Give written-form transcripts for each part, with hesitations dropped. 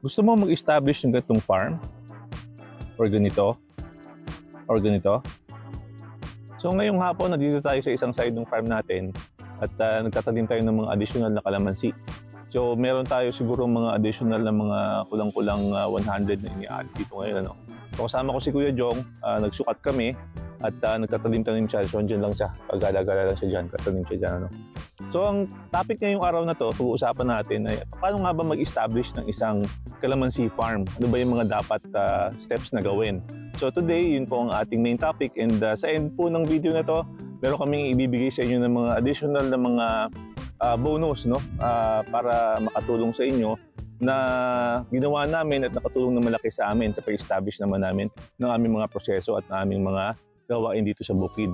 Gusto mo mag-establish ng ganitong farm? Or ganito? Or ganito? So ngayong hapon, nandito tayo sa isang side ng farm natin at nagtatanim tayo ng mga additional na kalamansi. So meron tayo siguro mga additional na mga kulang-kulang 100 na ini-add dito ngayon. Ano? So kasama ko si Kuya Jong, nagsukat kami at nagtatanim-tanim siya. So andyan lang siya, pagala-gala lang siya dyan, katanim siya dyan. Ano? So ang topic ngayong araw na to, pag-uusapan natin ay paano nga ba mag-establish ng isang calamansi farm? Ano ba yung mga dapat steps na gawin? So today, yun po ang ating main topic, and sa end po ng video na to, meron kaming ibibigay sa inyo ng mga additional na mga bonus, no? Para makatulong sa inyo na ginawa namin at nakatulong na malaki sa amin sa pag-establish naman namin ng aming mga proseso at ng aming mga gawain dito sa bukid.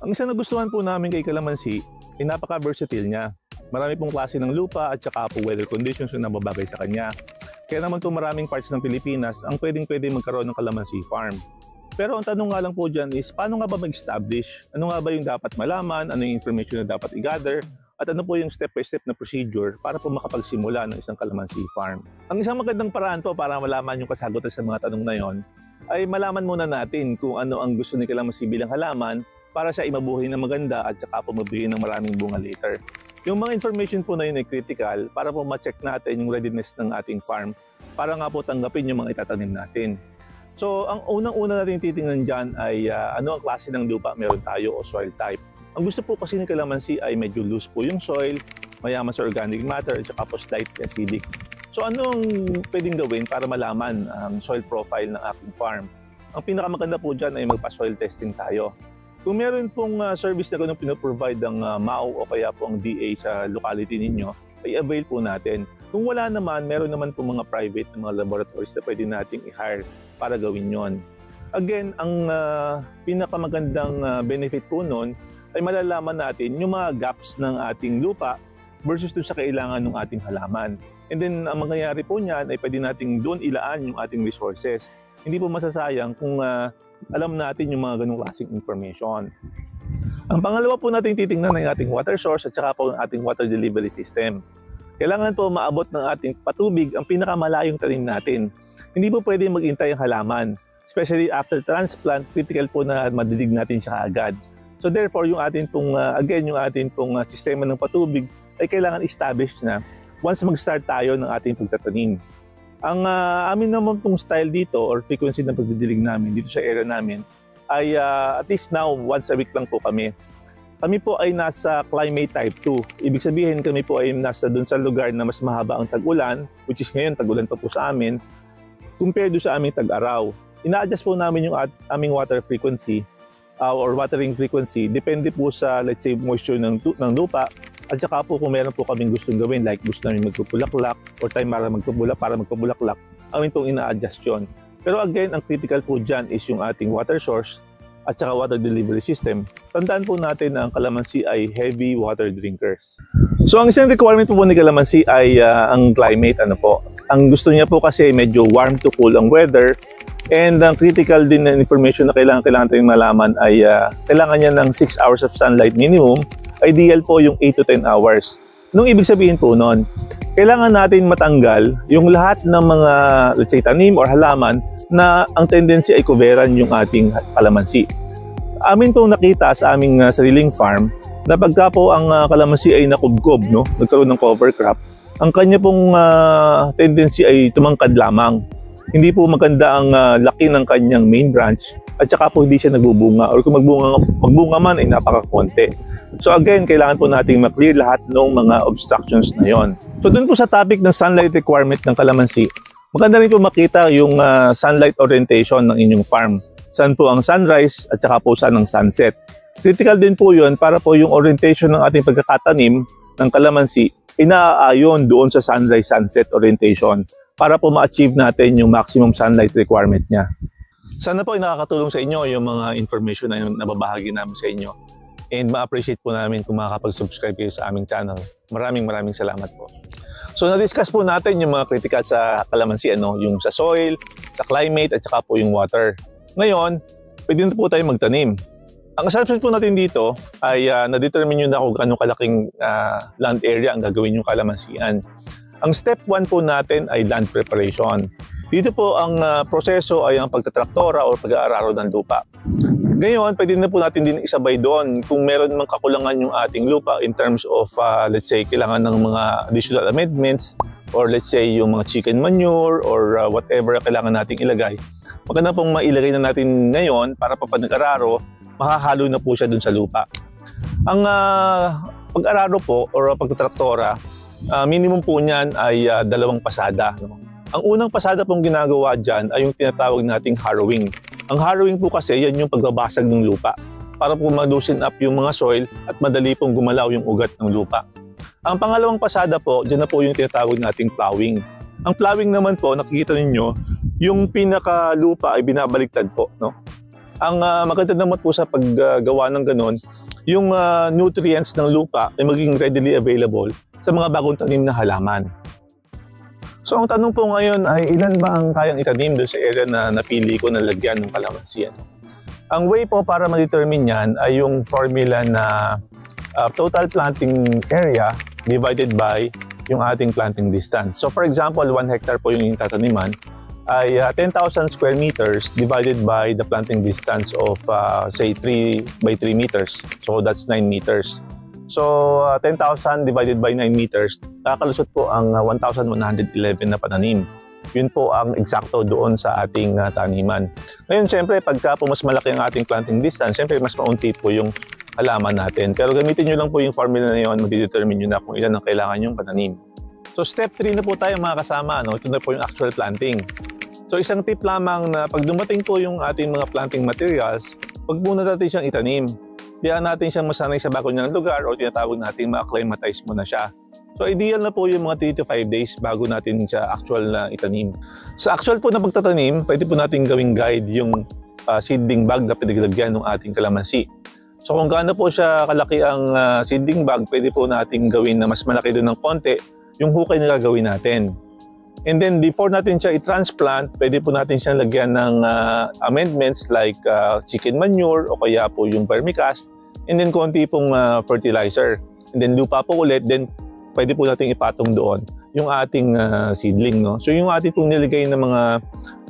Ang isa na gustuhan po namin kay calamansi ay napaka-versatile niya. Marami pong klase ng lupa at saka po weather conditions na nababagay sa kanya. Kaya naman po maraming parts ng Pilipinas ang pwedeng magkaroon ng calamansi farm. Pero ang tanong nga lang po dyan is, paano nga ba mag-establish? Ano nga ba yung dapat malaman? Ano yung information na dapat i-gather? At ano po yung step-by-step na procedure para po makapagsimula ng isang calamansi farm? Ang isang magandang paraan po para malaman yung kasagutan sa mga tanong na yon ay malaman muna natin kung ano ang gusto ni calamansi bilang halaman para siya imabuhay na maganda at saka po mabigay ng maraming bunga later. Yung mga information po na yun ay critical para po ma-check natin yung readiness ng ating farm para nga po tanggapin yung mga itatanim natin. So ang unang-una natin titingnan dyan ay ano ang klase ng lupa meron tayo o soil type. Ang gusto po kasi ni calamansi ay medyo loose po yung soil, mayaman sa organic matter at saka po slightly acidic. So ano ang pwedeng gawin para malaman ang soil profile ng aking farm? Ang pinakamaganda po dyan ay magpa-soil testing tayo. Kung meron pong service na ganun pinoprovide ang MAO o kaya po ang DA sa locality ninyo, ay avail po natin. Kung wala naman, meron naman po mga private na mga laboratories na pwede nating i-hire para gawin yon. Again, ang pinakamagandang benefit po nun ay malalaman natin yung mga gaps ng ating lupa versus dun sa kailangan ng ating halaman. And then, ang mangyayari po niyan ay pwede nating doon ilaan yung ating resources. Hindi po masasayang kung alam natin yung mga ganung klaseng information. Ang pangalawa po natin titingnan ay ating water source at saka po ang ating water delivery system. Kailangan po maabot ng ating patubig ang pinakamalayong tanim natin. Hindi po pwede maghintay ang halaman. Especially after transplant, critical po na madidig natin siya agad. So therefore, yung ating pong, yung ating pong sistema ng patubig ay kailangan established na once mag-start tayo ng ating pagtatanim. Ang amin naman pong style dito or frequency ng pagdidilig namin dito sa area namin ay at least now once a week lang po kami. Kami po ay nasa climate type 2. Ibig sabihin kami po ay nasa doon sa lugar na mas mahaba ang tag-ulan, which is ngayon tag-ulan pa po sa amin, compared doon sa aming tag-araw. Ina-adjust po namin yung aming water frequency or watering frequency depende po sa let's say moisture ng lupa. At saka po kung meron po kaming gustong gawin, like gusto namin magpupulaklak or time para magpubulaklak, amin itong ina-adjust yun. Pero again, ang critical po dyan is yung ating water source at saka water delivery system. Tandaan po natin na ang calamansi ay heavy water drinkers. So ang isang requirement po ni calamansi ay ang climate. Ang gusto niya po kasi medyo warm to cool ang weather. And ang critical din na information na kailangan tayong malaman ay kailangan niya ng 6 hours of sunlight minimum. Ideal po yung 8 to 10 hours. Nung ibig sabihin po nun, kailangan natin matanggal yung lahat ng mga, let's say, tanim or halaman na ang tendency ay coveran yung ating calamansi. Amin pong nakita sa aming sariling farm na pagka po ang calamansi ay nakubkob, no? Nagkaroon ng cover crop, ang kanya pong tendency ay tumangkad lamang. Hindi po maganda ang laki ng kanyang main branch at saka po hindi siya nagbubunga or kung magbunga man ay napakakonti. So again, kailangan po nating ma-clear lahat ng mga obstructions na yon. So dun po sa topic ng sunlight requirement ng calamansi, maganda rin po makita yung sunlight orientation ng inyong farm. Saan po ang sunrise at saka po saan ang sunset. Critical din po yun para po yung orientation ng ating pagkakatanim ng calamansi inaayon doon sa sunrise-sunset orientation para po ma-achieve natin yung maximum sunlight requirement niya. Sana po ay nakakatulong sa inyo yung mga information na nababahagi namin sa inyo. And ma-appreciate po namin kung makakapag-subscribe kayo sa aming channel. Maraming salamat po. So na-discuss po natin yung mga critical sa calamansi, yung sa soil, sa climate at saka po yung water. Ngayon, pwede na po tayo magtanim. Ang assumption po natin dito ay na-determine nyo na kung anong kalaking land area ang gagawin yung kalamansian. Ang step 1 po natin ay land preparation. Dito po ang proseso ay ang pagtatraktora o pag-aararo ng lupa. Ngayon, pwede na po natin din isabay doon kung meron mang kakulangan yung ating lupa in terms of, let's say, kailangan ng mga additional amendments or let's say yung mga chicken manure or whatever kailangan nating ilagay. Maganda pong mailagay na natin ngayon para pag nag-araro, makahalo na po siya doon sa lupa. Ang pag-araro po or pagtatraktora, minimum po niyan ay 2 pasada. Ang unang pasada pong ginagawa dyan ay yung tinatawag nating harrowing. Ang harrowing po kasi yan yung pagbabasag ng lupa para po ma-loosen up yung mga soil at madali pong gumalaw yung ugat ng lupa. Ang pangalawang pasada po, dyan na po yung tinatawag nating plowing. Ang plowing naman po, nakikita ninyo, yung pinaka-lupa ay binabaliktad po. No? Ang maganda naman po sa paggawa ng ganun, yung nutrients ng lupa ay maging readily available sa mga bagong tanim na halaman. So ang tanong po ngayon ay ilan ba ang kayang itanim doon sa area na napili ko na lagyan ng kalamansi? Ang way po para ma-determine yan ay yung formula na total planting area divided by yung ating planting distance. So for example, 1 hectare po yung tataniman ay 10,000 square meters divided by the planting distance of say 3 by 3 meters. So that's 9 meters. So 10,000 divided by 9 meters, kakalusot po ang 1,111 na pananim. Yun po ang eksakto doon sa ating taniman. Ngayon, syempre, pagka po mas malaki ang ating planting distance, syempre mas maunti po yung halaman natin. Pero gamitin nyo lang po yung formula na yun, magdedetermine nyo na kung ilan ang kailangan yung pananim. So step 3 na po tayo mga kasama, no? Ito na po yung actual planting. So isang tip lamang na pag dumating po yung ating mga planting materials, wag muna natin siyang itanim. Diyan natin siyang masanay sa bago niyang lugar o tinatawag natin ma-acclimatize mo na siya. So ideal na po yung mga 3 to 5 days bago natin siya actual na itanim. Sa actual po na pagtatanim, pwede po natin gawing guide yung seedling bag na pinaglagyan ng ating kalamansi. So kung gaano po siya kalaki ang seedling bag, pwede po natin gawin na mas malaki doon ng konti yung hukay na gagawin natin. And then before natin siya i-transplant, pwede po natin siyang lagyan ng amendments like chicken manure o kaya po yung vermicast and then konti pong fertilizer. And then lupa po ulit, then pwede po natin ipatong doon yung ating seedling. No? So yung ating pong nilagay ng mga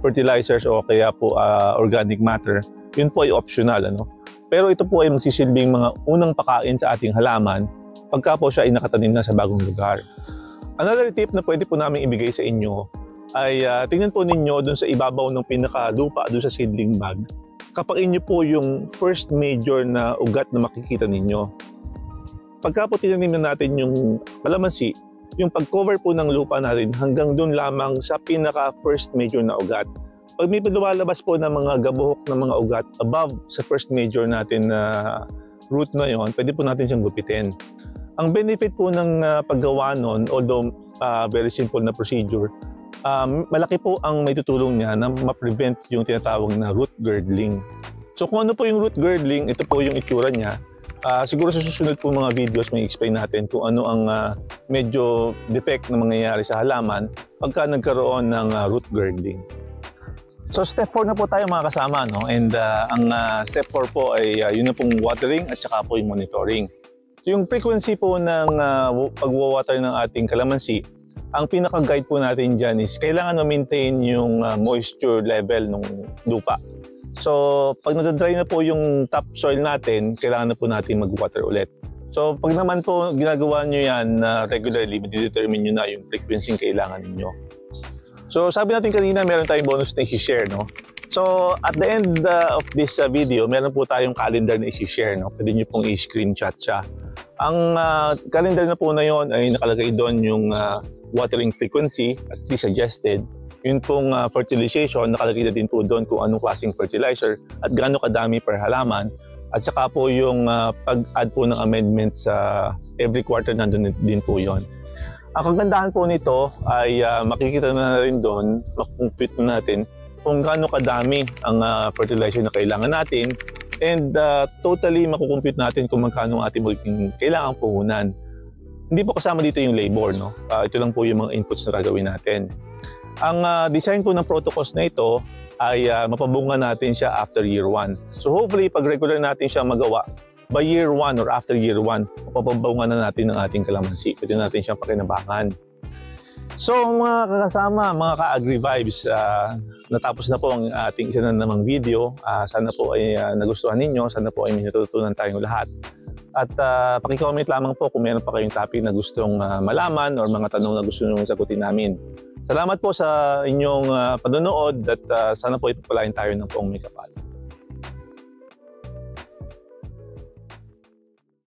fertilizers o kaya po organic matter, yun po ay optional. Ano? Pero ito po ay magsisilbing mga unang pakain sa ating halaman pagka po siya ay nakatanim na sa bagong lugar. Another tip na pwede po namin ibigay sa inyo ay tingnan po ninyo dun sa ibabaw ng pinakalupa dun sa seedling bag. Kapain nyo po yung first major na ugat na makikita ninyo. Pagka po tinanim na natin yung kalamansi, yung pag-cover po ng lupa natin hanggang dun lamang sa pinaka first major na ugat. Pag may lumalabas po ng mga gabuhok ng mga ugat above sa first major natin na root na yon, pwede po natin siyang gupitin. Ang benefit po ng paggawa nun, although very simple na procedure, malaki po ang may tutulong niya na ma-prevent yung tinatawag na root girdling. So kung ano po yung root girdling, ito po yung itsura niya. Siguro sa susunod po mga videos may explain natin kung ano ang medyo defect na mangyayari sa halaman pagka nagkaroon ng root girdling. So step 4 na po tayo mga kasama, no? And ang step 4 po ay yun na pong watering at saka po yung monitoring. So yung frequency po ng pag-water ng ating kalamansi, ang pinaka-guide po natin dyan is kailangan ma-maintain yung moisture level ng lupa. So pag nadadry na po yung topsoil natin, kailangan na po natin mag-water ulit. So pag naman po ginagawa nyo yan regularly, madidetermine nyo na yung frequency kailangan ninyo. So sabi natin kanina, meron tayong bonus na i-share, no? So at the end of this video, meron po tayong calendar na i-share, no? Pwede nyo pong i-screenshot siya. Ang calendar na po na yon ay nakalagay doon yung watering frequency at least suggested. Yun pong fertilization, nakalagay na din po doon kung anong klaseng fertilizer at gaano kadami per halaman. At saka po yung pag-add po ng amendments sa every quarter nandun din po yon. Ang kagandahan po nito ay makikita na rin doon, makumpute na natin kung gaano kadami ang fertilizer na kailangan natin and totally makukumpute natin kung magkano ang ating kailangang puhunan. Hindi po kasama dito yung labor, no? Ito lang po yung mga inputs na gagawin natin. Ang design po ng protocols na ito ay mapabunga natin siya after year 1. So hopefully, pag regular natin siya magawa, by year 1 or after year 1, mapapabunga na natin ang ating kalamansi. Pwede natin siyang pakinabangan. So mga kakasama, mga ka-Agri Vibes, natapos na po ang ating isa na namang video. Sana po ay nagustuhan ninyo, sana po ay may natutunan tayong lahat. At paki-comment lamang po kung meron pa kayong topic na gustong malaman or mga tanong na gusto nyo sagutin namin. Salamat po sa inyong panonood at sana po ipagpalain tayo ng poong may kapal.